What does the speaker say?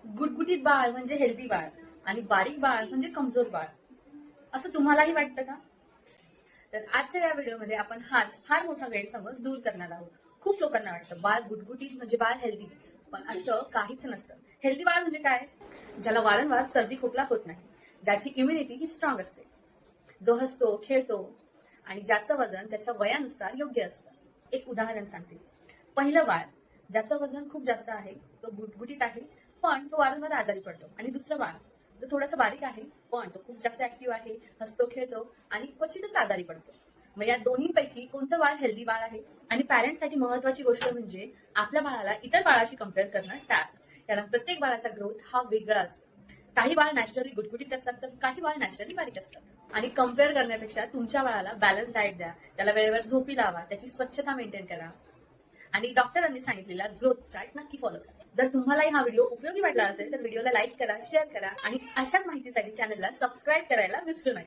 गुटगुटीत बाळ म्हणजे हेल्दी बाळ आणि बारीक बाळ म्हणजे कमजोर बाळ, असं तुम्हालाही वाटतं का? तर आजच्या या व्हिडिओमध्ये आपण हाच फार मोठा गैरसमज दूर करणार आहोत. खूप लोकांना वाटतं बाळ गुटगुटीत म्हणजे बाळ हेल्दी, पण असं काहीच नसतं. हेल्दी बाळ म्हणजे काय? ज्याला वारंवार सर्दी खोकला होत नाही, ज्याची इम्युनिटी ही स्ट्रॉंग असते, जो हसतो खेळतो आणि ज्याचं वजन त्याच्या वयानुसार योग्य असतं. एक उदाहरण सांगते. पहिलं बाळ, ज्याचं वजन खूप जास्त आहे, तो गुटगुटीत आहे, पण तो वारंवार आजारी पडतो. आणि दुसरं बाळ, जो थोडंसं बारीक आहे, पण तो खूप जास्त ऍक्टिव्ह आहे, हसतो खेळतो आणि क्वचितच आजारी पडतो. मग या दोन्हीपैकी कोणतं बाळ हेल्दी बाळ आहे? आणि पॅरेंट्ससाठी महत्वाची गोष्ट म्हणजे आपल्या बाळाला इतर बाळाशी कम्पेअर करणं टाळा. त्याला प्रत्येक बाळाचा ग्रोथ हा वेगळा असतो. काही बाळ नॅचरली गुटगुटीत असतात, तर काही बाळ नॅचरली बारीक असतात. आणि कम्पेअर करण्यापेक्षा तुमच्या बाळाला बॅलन्स डाएट द्या, त्याला वेळेवर झोपी लावा, त्याची स्वच्छता मेंटेन करा आणि डॉक्टरांनी सांगितलेला ग्रोथ चार्ट नक्की फॉलो करा. जर तुम्हालाही हा व्हिडिओ उपयोगी वाटला असेल तर व्हिडिओला लाईक करा, शेअर करा आणि अशाच माहितीसाठी चॅनलला सबस्क्राईब करायला विसरू नका.